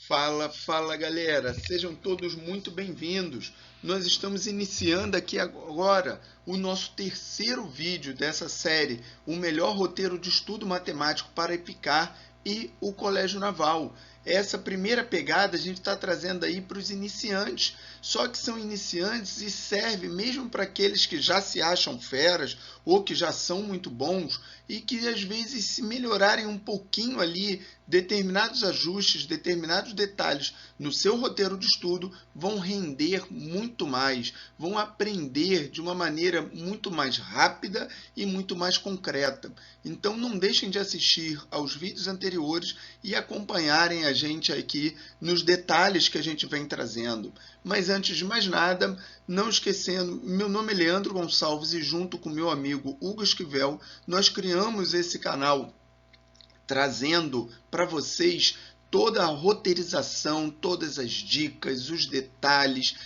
Fala, fala galera, sejam todos muito bem-vindos. Nós estamos iniciando aqui agora o nosso terceiro vídeo dessa série, o melhor roteiro de estudo matemático para EPICAR e o Colégio Naval. Essa primeira pegada a gente está trazendo aí para os iniciantes, só que são iniciantes e serve mesmo para aqueles que já se acham feras ou que já são muito bons e que às vezes se melhorarem um pouquinho ali, determinados ajustes, determinados detalhes no seu roteiro de estudo vão render muito mais, vão aprender de uma maneira muito mais rápida e muito mais concreta. Então não deixem de assistir aos vídeos anteriores e acompanharem a gente aqui nos detalhes que a gente vem trazendo. Mas antes de mais nada, não esquecendo, meu nome é Leandro Gonçalves e junto com meu amigo Hugo Esquivel, nós criamos esse canal trazendo para vocês toda a roteirização, todas as dicas, os detalhes,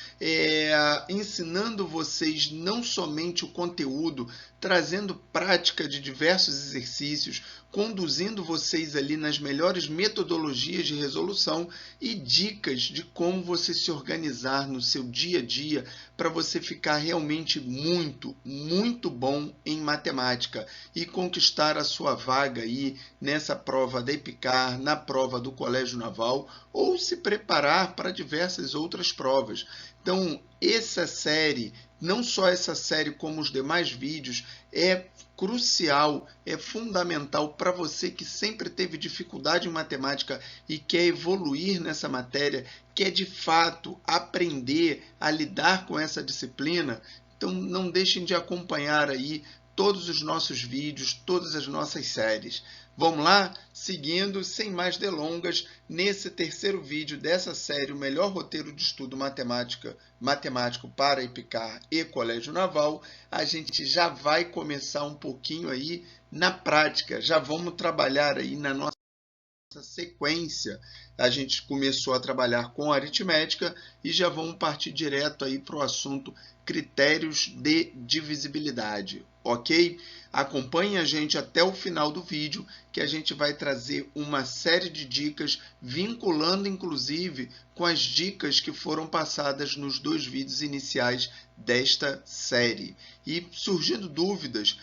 ensinando vocês não somente o conteúdo, trazendo prática de diversos exercícios, conduzindo vocês ali nas melhores metodologias de resolução e dicas de como você se organizar no seu dia a dia para você ficar realmente muito, muito bom em matemática e conquistar a sua vaga aí nessa prova da EPICAR, na prova do Colégio Naval ou se preparar para diversas outras provas. Então, essa série, não só essa série como os demais vídeos, é crucial, é fundamental para você que sempre teve dificuldade em matemática e quer evoluir nessa matéria, quer de fato aprender a lidar com essa disciplina. Então, não deixem de acompanhar aí todos os nossos vídeos, todas as nossas séries. Vamos lá? Seguindo, sem mais delongas, nesse terceiro vídeo dessa série, o melhor roteiro de estudo matemático para EPICAR e Colégio Naval, a gente já vai começar um pouquinho aí na prática, já vamos trabalhar aí na nossa sequência. A gente começou a trabalhar com aritmética e já vamos partir direto aí para o assunto critérios de divisibilidade, ok? Acompanhe a gente até o final do vídeo, que a gente vai trazer uma série de dicas, vinculando inclusive com as dicas que foram passadas nos dois vídeos iniciais desta série. E surgindo dúvidas,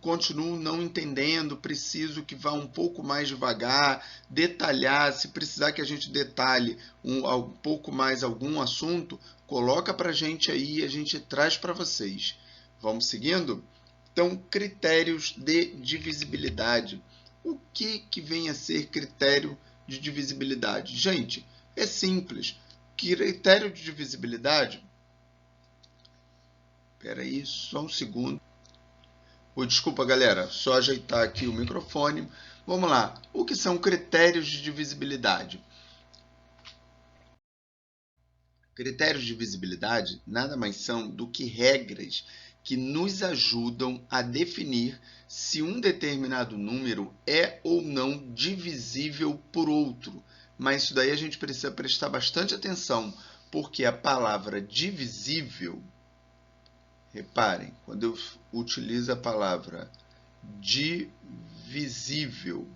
continuo não entendendo, preciso que vá um pouco mais devagar, detalhar, se precisar que a gente detalhe um pouco mais algum assunto, coloca para a gente aí e a gente traz para vocês. Vamos seguindo? Então, critérios de divisibilidade. O que vem a ser critério de divisibilidade? Gente, é simples. Critério de divisibilidade... Espera aí, só um segundo. Desculpa, galera, só ajeitar aqui o microfone. Vamos lá. O que são critérios de divisibilidade? Critérios de divisibilidade nada mais são do que regras que nos ajudam a definir se um determinado número é ou não divisível por outro. Mas isso daí a gente precisa prestar bastante atenção, porque a palavra divisível... Reparem, quando eu utilizo a palavra divisível,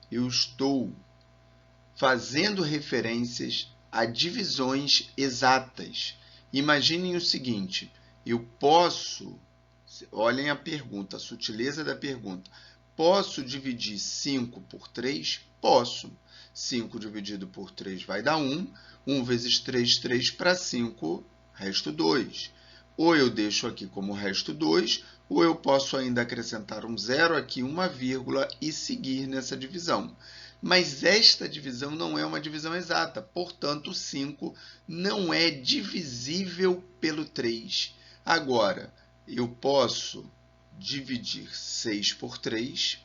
eu estou fazendo referências a divisões exatas. Imaginem o seguinte, eu posso, olhem a pergunta, a sutileza da pergunta, posso dividir 5 por 3? Posso. 5 dividido por 3 vai dar 1. 1 vezes 3, 3 para 5... resto 2. Ou eu deixo aqui como resto 2, ou eu posso ainda acrescentar um zero aqui, uma vírgula e seguir nessa divisão. Mas esta divisão não é uma divisão exata, portanto, 5 não é divisível pelo 3. Agora, eu posso dividir 6 por 3,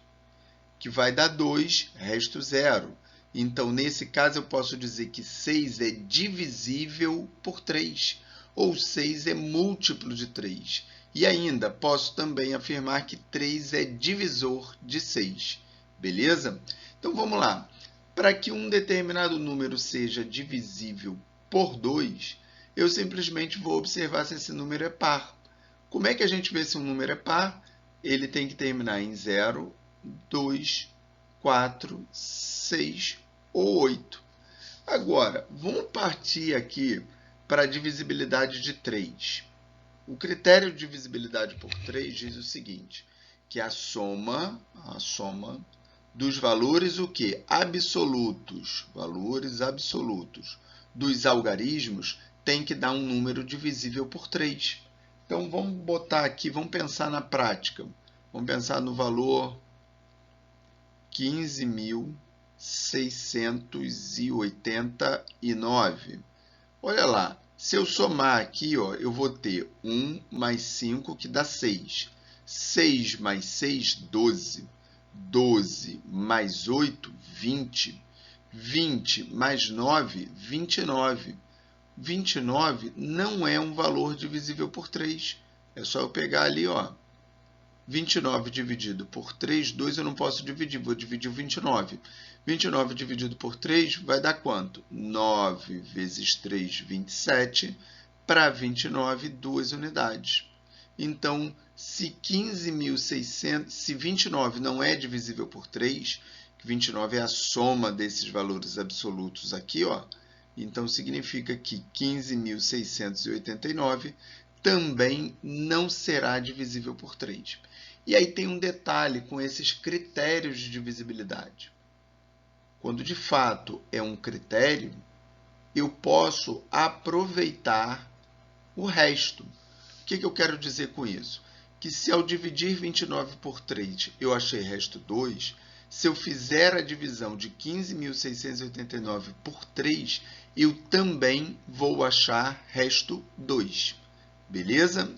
que vai dar 2, resto 0. Então, nesse caso, eu posso dizer que 6 é divisível por 3. Ou 6 é múltiplo de 3. E ainda posso também afirmar que 3 é divisor de 6. Beleza? Então, vamos lá. Para que um determinado número seja divisível por 2, eu simplesmente vou observar se esse número é par. Como é que a gente vê se um número é par? Ele tem que terminar em 0, 2, 4, 6 ou 8. Agora, vamos partir aqui para a divisibilidade de 3. O critério de divisibilidade por 3 diz o seguinte, que a soma dos valores o quê? Absolutos, valores absolutos dos algarismos tem que dar um número divisível por 3. Então, vamos botar aqui, vamos pensar na prática. Vamos pensar no valor 15.689. Olha lá, se eu somar aqui, ó, eu vou ter 1 mais 5, que dá 6. 6 mais 6, 12. 12 mais 8, 20. 20 mais 9, 29. 29 não é um valor divisível por 3. É só eu pegar ali, ó. 29 dividido por 3, 2 eu não posso dividir, vou dividir o 29. 29 dividido por 3 vai dar quanto? 9 vezes 3, 27. Para 29, 2 unidades. Então, se 15.600, se 29 não é divisível por 3, 29 é a soma desses valores absolutos aqui, ó. Então, significa que 15.689 também não será divisível por 3. E aí tem um detalhe com esses critérios de divisibilidade. Quando de fato é um critério, eu posso aproveitar o resto. O que eu quero dizer com isso? Que se ao dividir 29 por 3 eu achei resto 2, se eu fizer a divisão de 15.689 por 3, eu também vou achar resto 2. Beleza?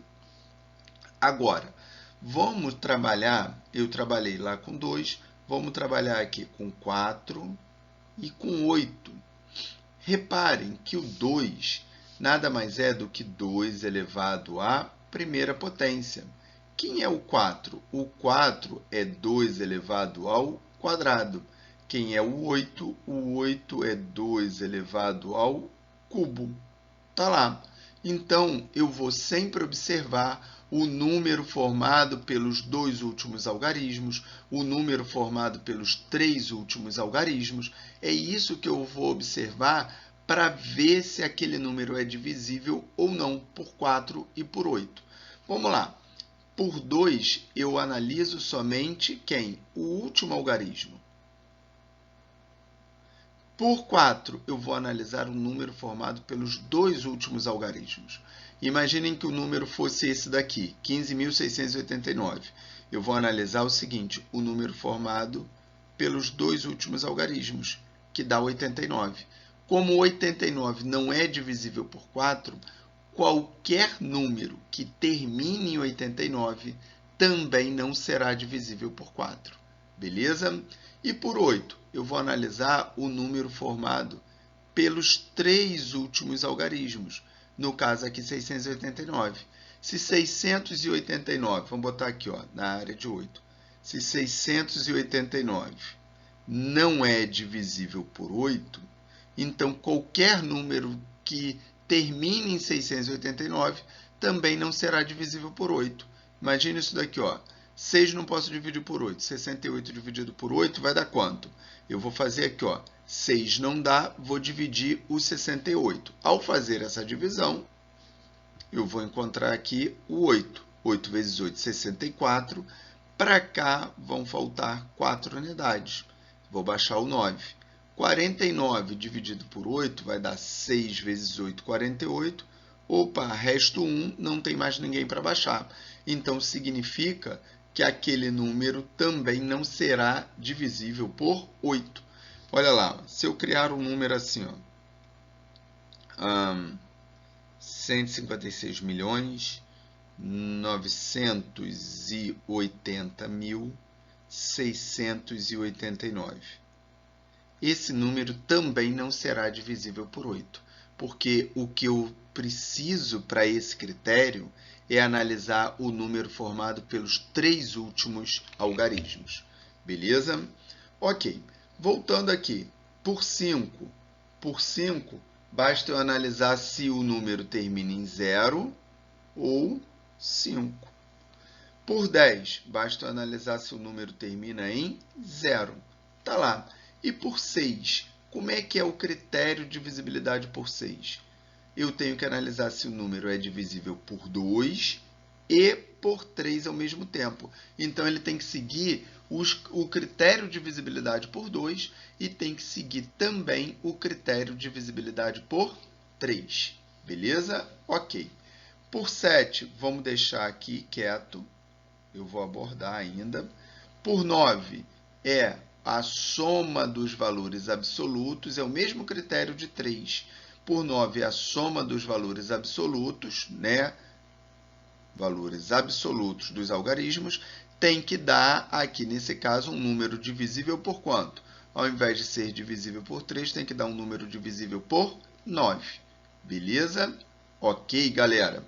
Agora, vamos trabalhar, eu trabalhei lá com 2, vamos trabalhar aqui com 4 e com 8. Reparem que o 2 nada mais é do que 2 elevado à primeira potência. Quem é o 4? O 4 é 2 elevado ao quadrado. Quem é o 8? O 8 é 2 elevado ao cubo. Tá lá. Então, eu vou sempre observar o número formado pelos 2 últimos algarismos, o número formado pelos 3 últimos algarismos. É isso que eu vou observar para ver se aquele número é divisível ou não por 4 e por 8. Vamos lá. Por 2, eu analiso somente quem? O último algarismo. Por 4, eu vou analisar o número formado pelos 2 últimos algarismos. Imaginem que o número fosse esse daqui, 15.689. Eu vou analisar o seguinte, o número formado pelos 2 últimos algarismos, que dá 89. Como 89 não é divisível por 4, qualquer número que termine em 89 também não será divisível por 4. Beleza? E por 8, eu vou analisar o número formado pelos 3 últimos algarismos. No caso aqui, 689. Se 689, vamos botar aqui ó, na área de 8. Se 689 não é divisível por 8, então qualquer número que termine em 689 também não será divisível por 8. Imagina isso daqui, ó. 6 não posso dividir por 8. 68 dividido por 8 vai dar quanto? Eu vou fazer aqui, ó. 6 não dá, vou dividir o 68. Ao fazer essa divisão, eu vou encontrar aqui o 8. 8 vezes 8, 64. Para cá vão faltar 4 unidades. Vou baixar o 9. 49 dividido por 8 vai dar 6 vezes 8, 48. Opa, resto 1, não tem mais ninguém para baixar. Então, significa que aquele número também não será divisível por 8. Olha lá, se eu criar um número assim, ó, 156.980.689. Esse número também não será divisível por 8, porque o que eu preciso para esse critério é analisar o número formado pelos 3 últimos algarismos. Beleza? Ok. Voltando aqui, por 5. Por 5, basta eu analisar se o número termina em 0 ou 5. Por 10, basta eu analisar se o número termina em 0. Tá lá. E por 6, como é que é o critério de divisibilidade por 6? Eu tenho que analisar se o número é divisível por 2 e por 3 ao mesmo tempo. Então, ele tem que seguir o critério de divisibilidade por 2 e tem que seguir também o critério de divisibilidade por 3. Beleza? Ok. Por 7, vamos deixar aqui quieto. Eu vou abordar ainda. Por 9, é a soma dos valores absolutos, é o mesmo critério de 3. Por 9 é a soma dos valores absolutos, né? Valores absolutos dos algarismos, tem que dar, aqui nesse caso, um número divisível por quanto? Ao invés de ser divisível por 3, tem que dar um número divisível por 9. Beleza? Ok, galera.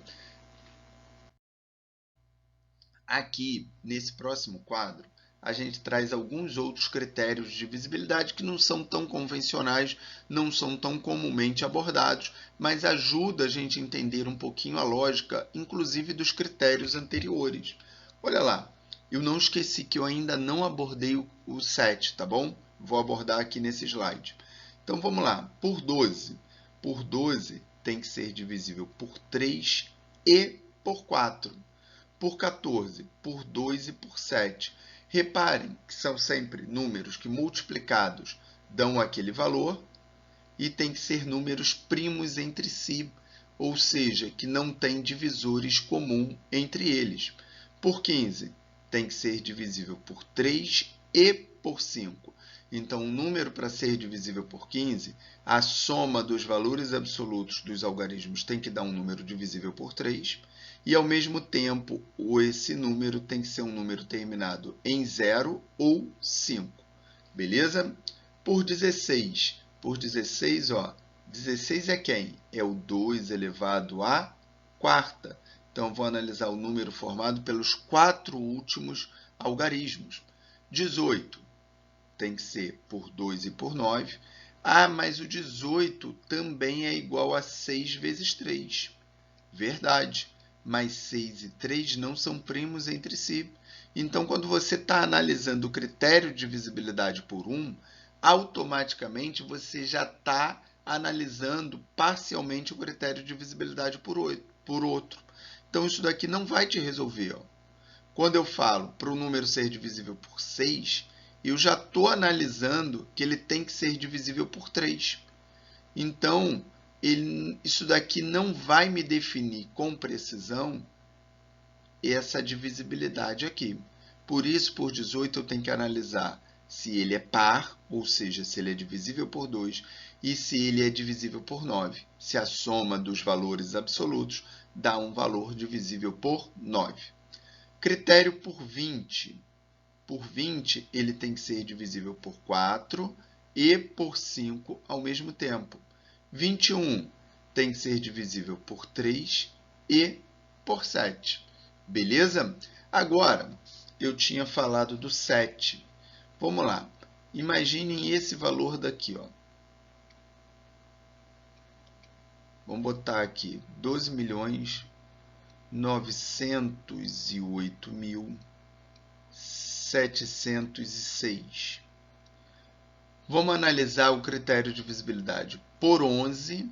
Aqui, nesse próximo quadro, a gente traz alguns outros critérios de divisibilidade que não são tão convencionais, não são tão comumente abordados, mas ajuda a gente a entender um pouquinho a lógica, inclusive dos critérios anteriores. Olha lá, eu não esqueci que eu ainda não abordei o 7, tá bom? Vou abordar aqui nesse slide. Então, vamos lá. Por 12. Por 12 tem que ser divisível por 3 e por 4. Por 14, por 2 e por 7. Reparem que são sempre números que multiplicados dão aquele valor e tem que ser números primos entre si, ou seja, que não tem divisores comuns entre eles. Por 15, tem que ser divisível por 3 e por 5. Então, um número para ser divisível por 15, a soma dos valores absolutos dos algarismos tem que dar um número divisível por 3. E, ao mesmo tempo, esse número tem que ser um número terminado em 0 ou 5. Beleza? Por 16. Por 16, ó, 16 é quem? É o 2 elevado à quarta. Então, vou analisar o número formado pelos 4 últimos algarismos. 18 tem que ser por 2 e por 9. Ah, mas o 18 também é igual a 6 vezes 3. Verdade, mas 6 e 3 não são primos entre si. Então, quando você está analisando o critério de divisibilidade por 1, automaticamente você já está analisando parcialmente o critério de divisibilidade por outro. Então, isso daqui não vai te resolver. Ó. Quando eu falo para o número ser divisível por 6, eu já estou analisando que ele tem que ser divisível por 3. Então, isso daqui não vai me definir com precisão essa divisibilidade aqui. Por isso, por 18, eu tenho que analisar se ele é par, ou seja, se ele é divisível por 2, e se ele é divisível por 9, se a soma dos valores absolutos dá um valor divisível por 9. Critério por 20. Por 20, ele tem que ser divisível por 4 e por 5 ao mesmo tempo. 21 tem que ser divisível por 3 e por 7. Beleza? Agora, eu tinha falado do 7. Vamos lá. Imaginem esse valor daqui. Ó. Vamos botar aqui 12.908.706. Vamos analisar o critério de divisibilidade por 11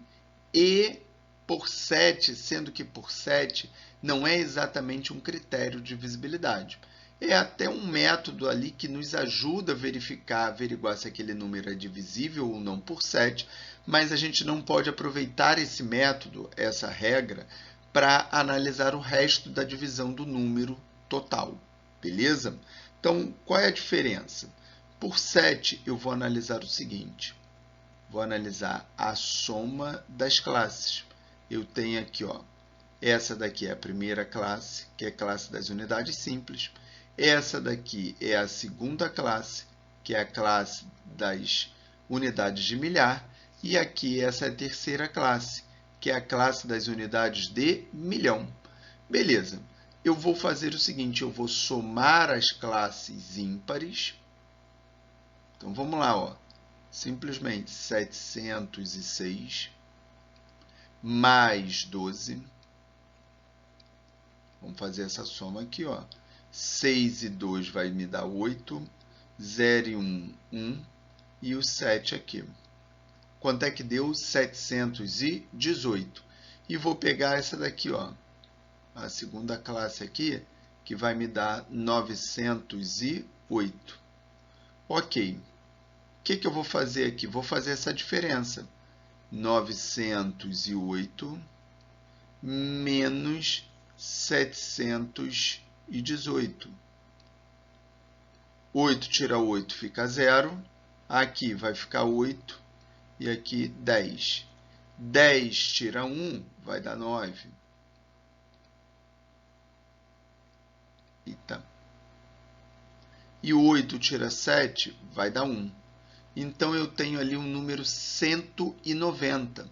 e por 7, sendo que por 7 não é exatamente um critério de divisibilidade. É até um método ali que nos ajuda a verificar, averiguar se aquele número é divisível ou não por 7, mas a gente não pode aproveitar esse método, essa regra, para analisar o resto da divisão do número total. Beleza? Então, qual é a diferença? Por 7, eu vou analisar o seguinte. Vou analisar a soma das classes. Eu tenho aqui, ó, essa daqui é a primeira classe, que é a classe das unidades simples. Essa daqui é a segunda classe, que é a classe das unidades de milhar. E aqui essa é a terceira classe, que é a classe das unidades de milhão. Beleza. Eu vou fazer o seguinte, eu vou somar as classes ímpares. Então, vamos lá, ó. Simplesmente 706 mais 12. Vamos fazer essa soma aqui, ó. 6 e 2 vai me dar 8. 0 e 1, 1. E o 7 aqui. Quanto é que deu? 718. E vou pegar essa daqui, ó, a segunda classe aqui, que vai me dar 908. Ok. O que eu vou fazer aqui? Vou fazer essa diferença. 908 menos 718. 8 tira 8 fica 0. Aqui vai ficar 8 e aqui 10. 10 tira 1 vai dar 9. Eita. E 8 tira 7 vai dar 1. Então, eu tenho ali um número 190.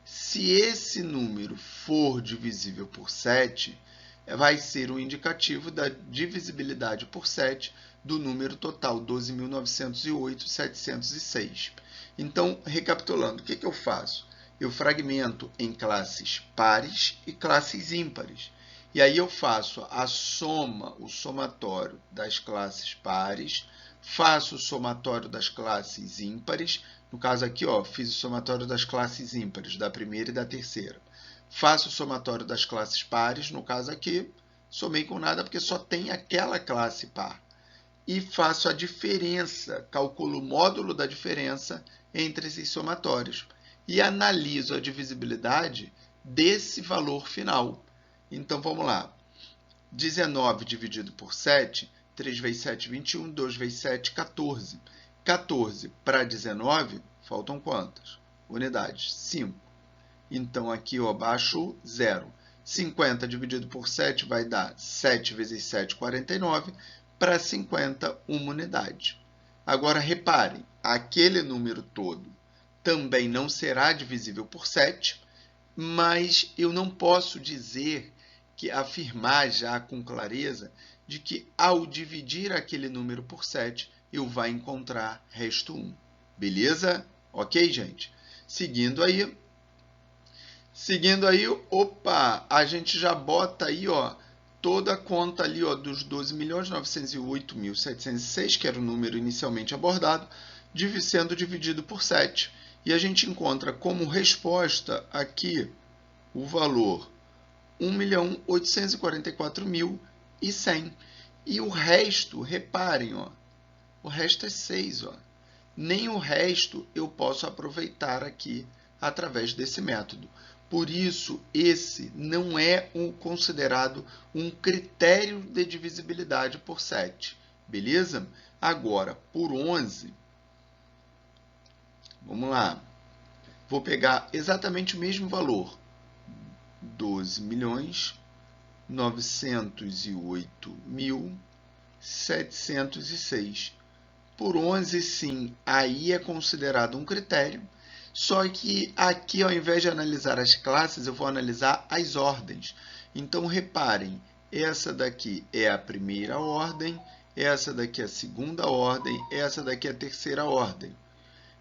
Se esse número for divisível por 7, vai ser um indicativo da divisibilidade por 7 do número total, 12.908.706. Então, recapitulando, o que eu faço? Eu fragmento em classes pares e classes ímpares. E aí eu faço a soma, o somatório das classes pares, faço o somatório das classes ímpares. No caso aqui, ó, fiz o somatório das classes ímpares, da primeira e da terceira. Faço o somatório das classes pares, no caso aqui, somei com nada porque só tem aquela classe par. E faço a diferença, calculo o módulo da diferença entre esses somatórios. E analiso a divisibilidade desse valor final. Então, vamos lá. 19 dividido por 7, 3 vezes 7, 21, 2 vezes 7, 14. 14 para 19, faltam quantas? Unidades? 5. Então, aqui eu abaixo 0. 50 dividido por 7 vai dar 7 vezes 7, 49. Para 50, uma unidade. Agora, reparem, aquele número todo também não será divisível por 7, mas eu não posso dizer afirmar já com clareza de que ao dividir aquele número por 7, eu vou encontrar resto 1. Beleza? Ok, gente? Seguindo aí, opa, a gente já bota aí, ó, toda a conta ali, ó, dos 12.908.706, que era o número inicialmente abordado, sendo dividido por 7. E a gente encontra como resposta aqui o valor 1.844.100. E o resto, reparem, ó, o resto é 6. Ó. Nem o resto eu posso aproveitar aqui através desse método. Por isso, esse não é considerado um critério de divisibilidade por 7. Beleza? Agora, por 11, vamos lá. Vou pegar exatamente o mesmo valor. 12.908.706. Por 11, sim, aí é considerado um critério. Só que aqui, ao invés de analisar as classes, eu vou analisar as ordens. Então, reparem, essa daqui é a primeira ordem, essa daqui é a segunda ordem, essa daqui é a terceira ordem.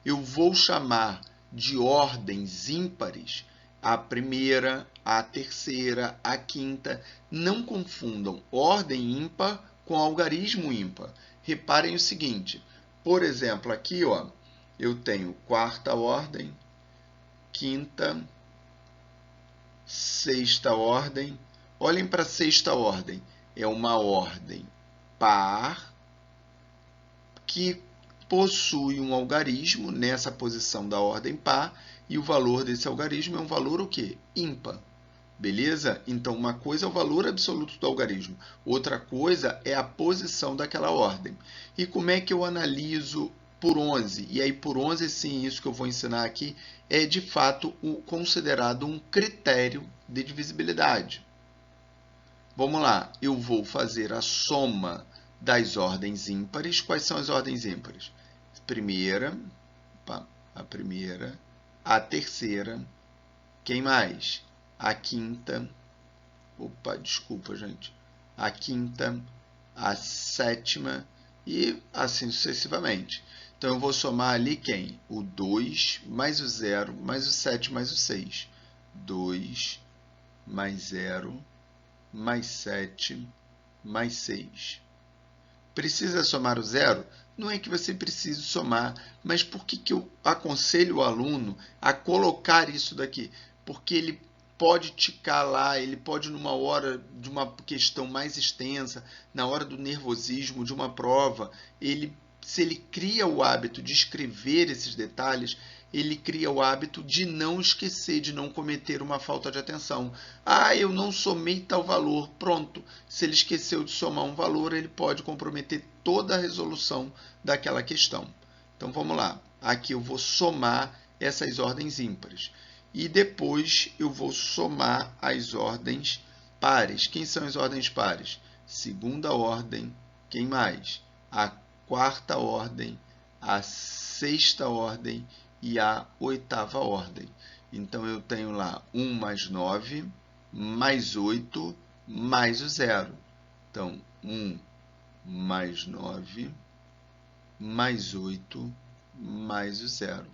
Eu vou chamar de ordens ímpares a primeira, a terceira, a quinta. Não confundam ordem ímpar com algarismo ímpar. Reparem o seguinte, por exemplo, aqui, ó, eu tenho quarta ordem, quinta, sexta ordem. Olhem para a sexta ordem. É uma ordem par que possui um algarismo nessa posição da ordem par, e o valor desse algarismo é um valor o quê? Ímpar. Beleza? Então, uma coisa é o valor absoluto do algarismo, outra coisa é a posição daquela ordem. E como é que eu analiso por 11? E aí, por 11, sim, isso que eu vou ensinar aqui é, de fato, considerado um critério de divisibilidade. Vamos lá, eu vou fazer a soma das ordens ímpares. Quais são as ordens ímpares? A primeira, a terceira, quem mais? A quinta, desculpa, gente, a quinta, a sétima e assim sucessivamente. Então, eu vou somar ali quem? O 2 mais o 0 mais o 7 mais o 6. 2 mais 0 mais 7 mais 6. Precisa somar o 0? não é que você precise somar, mas por que eu aconselho o aluno a colocar isso daqui? Porque ele pode ticar lá, ele pode numa hora de uma questão mais extensa, na hora do nervosismo de uma prova, se ele cria o hábito de escrever esses detalhes, ele cria o hábito de não esquecer, de não cometer uma falta de atenção. Ah, eu não somei tal valor. Pronto. Se ele esqueceu de somar um valor, ele pode comprometer toda a resolução daquela questão. Então vamos lá. Aqui eu vou somar essas ordens ímpares. E depois eu vou somar as ordens pares. Quem são as ordens pares? Segunda ordem. Quem mais? A quarta ordem, a sexta ordem e a oitava ordem. Então, eu tenho lá 1 mais 9, mais 8, mais o zero. Então, 1 mais 9, mais 8, mais o zero.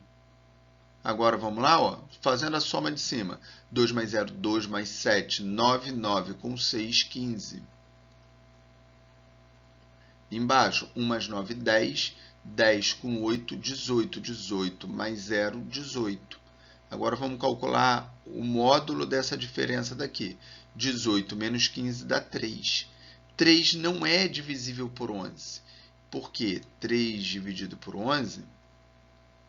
Agora, vamos lá, ó, fazendo a soma de cima. 2 mais 0, 2 mais 7, 9, 9 com 6, 15. Embaixo, 1 mais 9, 10. 10 com 8, 18. 18 mais 0, 18. Agora, vamos calcular o módulo dessa diferença daqui. 18 menos 15 dá 3. 3 não é divisível por 11. Por quê? 3 dividido por 11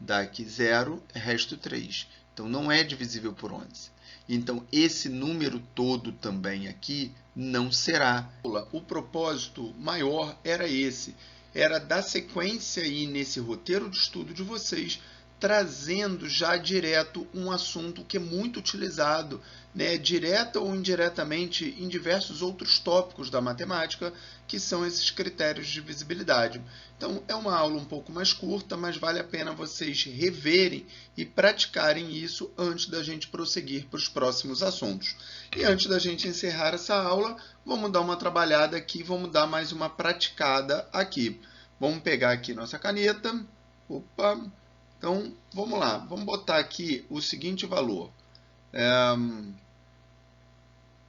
dá aqui 0, resto 3. Então, não é divisível por 11. Então, esse número todo também aqui não será. O propósito maior era esse, era dar sequência aí nesse roteiro de estudo de vocês, trazendo já direto um assunto que é muito utilizado, né, direta ou indiretamente, em diversos outros tópicos da matemática, que são esses critérios de divisibilidade. Então, é uma aula um pouco mais curta, mas vale a pena vocês reverem e praticarem isso antes da gente prosseguir para os próximos assuntos. E antes da gente encerrar essa aula, vamos dar uma trabalhada aqui, vamos dar mais uma praticada aqui. Vamos pegar aqui nossa caneta. Opa! Então, vamos lá. Vamos botar aqui o seguinte valor.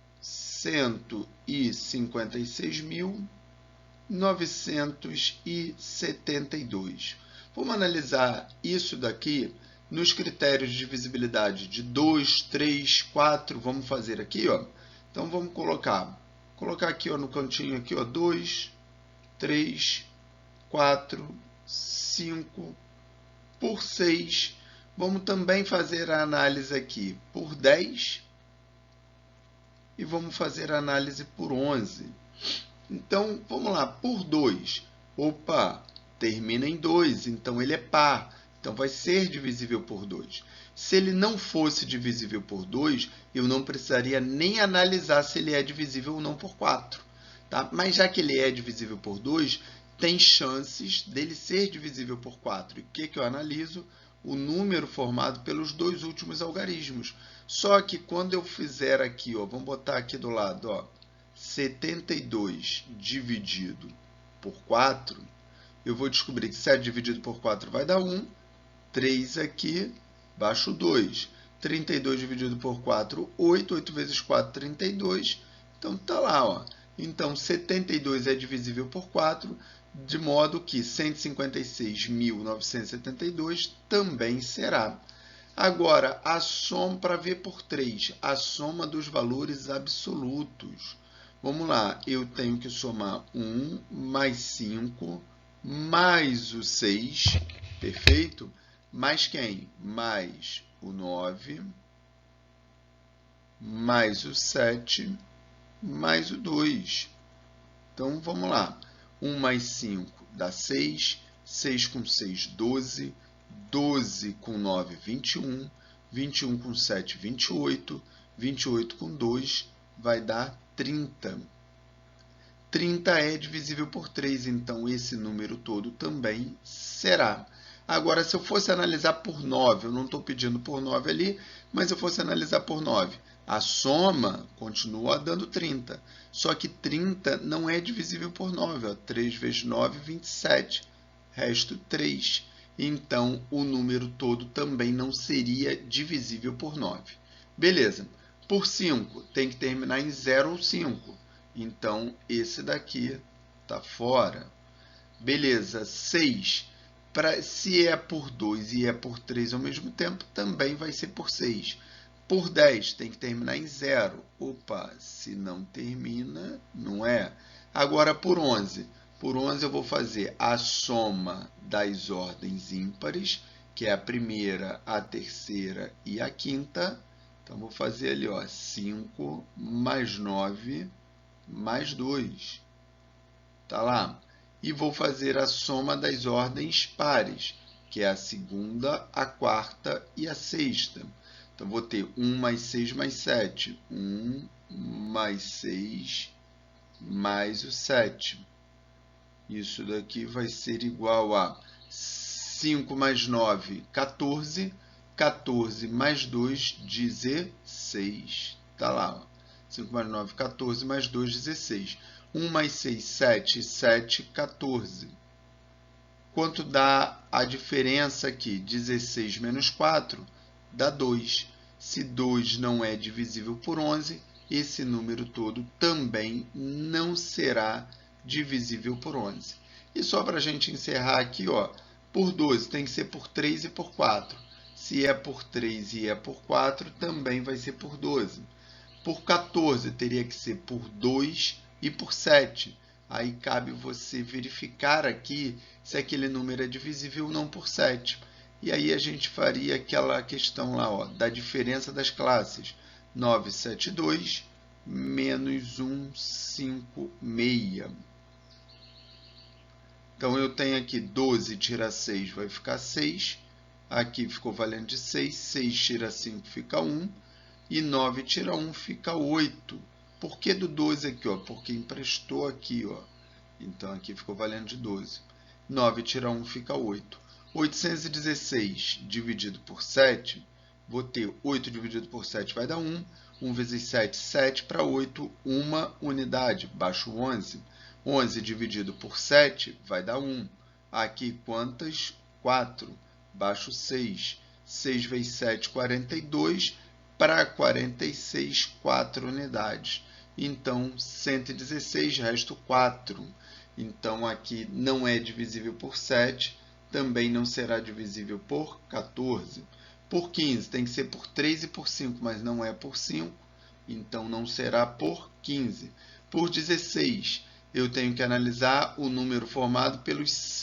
156.972. Vamos analisar isso daqui nos critérios de divisibilidade de 2, 3, 4. Vamos fazer aqui, ó. Então, vamos colocar aqui, ó, no cantinho aqui, ó, 2, 3, 4, 5, por 6. Vamos também fazer a análise aqui por 10 e vamos fazer a análise por 11. Então, vamos lá, por 2. Opa, termina em 2, então ele é par. Então, vai ser divisível por 2. Se ele não fosse divisível por 2, eu não precisaria nem analisar se ele é divisível ou não por 4. Tá? Mas já que ele é divisível por 2, tem chances dele ser divisível por 4. E o que eu analiso? O número formado pelos dois últimos algarismos. Só que quando eu fizer aqui, ó, vamos botar aqui do lado, ó, 72 dividido por 4, eu vou descobrir que 7 dividido por 4 vai dar 1. 3 aqui, baixo 2. 32 dividido por 4, 8. 8 vezes 4, 32. Então, tá lá, ó. Então, 72 é divisível por 4, de modo que 156.972 também será. Agora, a soma para ver por 3, a soma dos valores absolutos. Vamos lá, eu tenho que somar 1 mais 5 mais o 6, perfeito? Mais quem? Mais o 9, mais o 7, mais o 2. Então, vamos lá. 1 mais 5 dá 6, 6 com 6, 12, 12 com 9, 21, 21 com 7, 28, 28 com 2 vai dar 30. 30 é divisível por 3, então esse número todo também será. Agora, se eu fosse analisar por 9, eu não estou pedindo por 9 ali, mas se eu fosse analisar por 9, a soma continua dando 30. Só que 30 não é divisível por 9. Ó. 3 vezes 9, 27. Resto 3. Então, o número todo também não seria divisível por 9. Beleza. Por 5, tem que terminar em 0 ou 5. Então, esse daqui está fora. Beleza, 6. Se é por 2 e é por 3 ao mesmo tempo, também vai ser por 6. Por 10, tem que terminar em 0. Opa, se não termina, não é. Agora, por 11. Por 11, eu vou fazer a soma das ordens ímpares, que é a primeira, a terceira e a quinta. Então, vou fazer ali, ó, 5 mais 9 mais 2. Tá lá. E vou fazer a soma das ordens pares, que é a segunda, a quarta e a sexta. Então, vou ter 1 mais 6 mais 7. 1 mais 6 mais o 7. Isso daqui vai ser igual a 5 mais 9, 14. 14 mais 2, 16. Tá lá, ó. 5 mais 9, 14, mais 2, 16. 1 mais 6, 7. 7, 14. Quanto dá a diferença aqui? 16 menos 4 dá 2. Se 2 não é divisível por 11, esse número todo também não será divisível por 11. E só para a gente encerrar aqui, ó, por 12 tem que ser por 3 e por 4. Se é por 3 e é por 4, também vai ser por 12. Por 14 teria que ser por 2 e por 7. Aí cabe você verificar aqui se aquele número é divisível ou não por 7. E aí a gente faria aquela questão lá, ó, da diferença das classes. 9, 7, 2, menos 1, 5, 6. Então, eu tenho aqui 12 tira 6, vai ficar 6. Aqui ficou valendo de 6. 6 tira 5, fica 1. E 9 tira 1, fica 8. Por que do 12 aqui? Ó? Porque emprestou aqui. Ó. Então, aqui ficou valendo de 12. 9 tira 1, fica 8. 816 dividido por 7. Vou ter 8 dividido por 7 vai dar 1. 1 vezes 7, 7 para 8, 1 unidade. Baixo 11. 11 dividido por 7 vai dar 1. Aqui, quantas? 4. Baixo 6. 6 vezes 7, 42. Para 46, 4 unidades. Então, 116, resto 4. Então, aqui não é divisível por 7. Também não será divisível por 14. Por 15, tem que ser por 3 e por 5, mas não é por 5. Então, não será por 15. Por 16, eu tenho que analisar o número formado pelos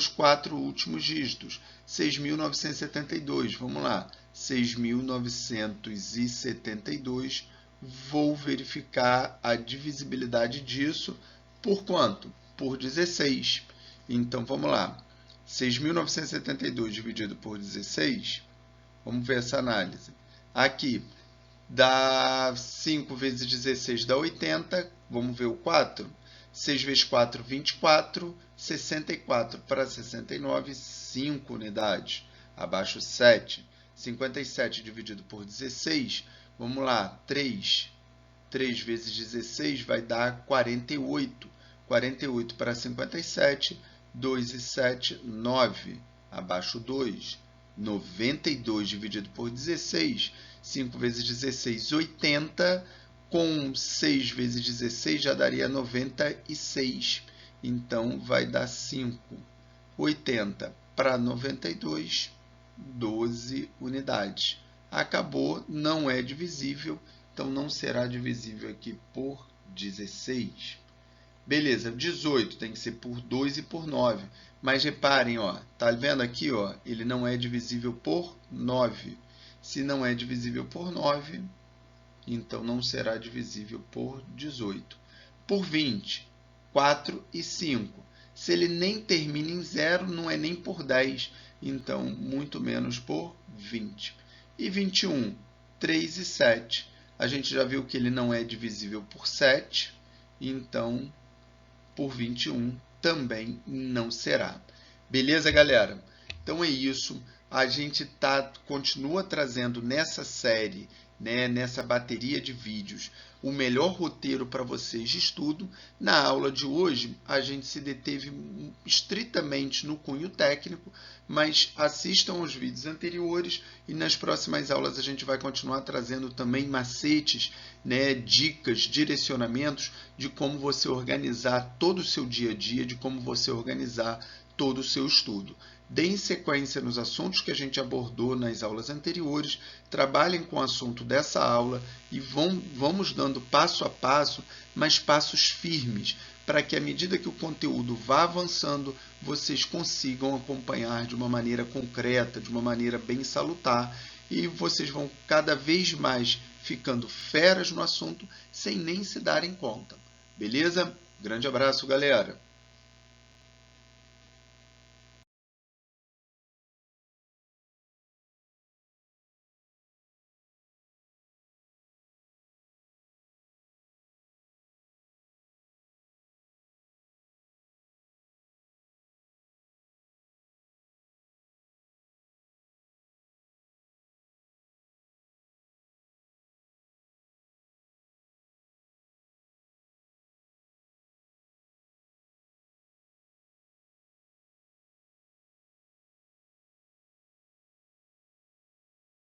quatro últimos dígitos. 6.972, vamos lá. 6.972, vou verificar a divisibilidade disso por quanto? Por 16. Então, vamos lá. 6.972 dividido por 16, vamos ver essa análise. Aqui, dá 5 vezes 16 dá 80, vamos ver o 4. 6 vezes 4, 24, 64 para 69, 5 unidades. Abaixo 7, 57 dividido por 16, vamos lá, 3. 3 vezes 16 vai dar 48. 48 para 57, 2 e 7, 9. Abaixo 2. 92 dividido por 16, 5 vezes 16, 80. Com 6 vezes 16 já daria 96. Então, vai dar 5. 80 para 92, 12 unidades. Acabou, não é divisível, então não será divisível aqui por 16. Beleza, 18 tem que ser por 2 e por 9. Mas reparem, ó, tá vendo aqui, ó, ele não é divisível por 9. Se não é divisível por 9, então não será divisível por 18. Por 20, 4 e 5. Se ele nem termina em 0, não é nem por 10, então muito menos por 20. E 21, 3 e 7. A gente já viu que ele não é divisível por 7, então por 21 também não será. Beleza, galera? Então é isso. A gente continua trazendo nessa série né, nessa bateria de vídeos, o melhor roteiro para vocês de estudo. Na aula de hoje, a gente se deteve estritamente no cunho técnico, mas assistam os vídeos anteriores e nas próximas aulas a gente vai continuar trazendo também macetes, né, dicas, direcionamentos de como você organizar todo o seu dia a dia, de como você organizar todo o seu estudo. Deem sequência nos assuntos que a gente abordou nas aulas anteriores, trabalhem com o assunto dessa aula e vamos dando passo a passo, mas passos firmes, para que à medida que o conteúdo vá avançando, vocês consigam acompanhar de uma maneira concreta, de uma maneira bem salutar, e vocês vão cada vez mais ficando feras no assunto sem nem se darem conta. Beleza? Grande abraço, galera!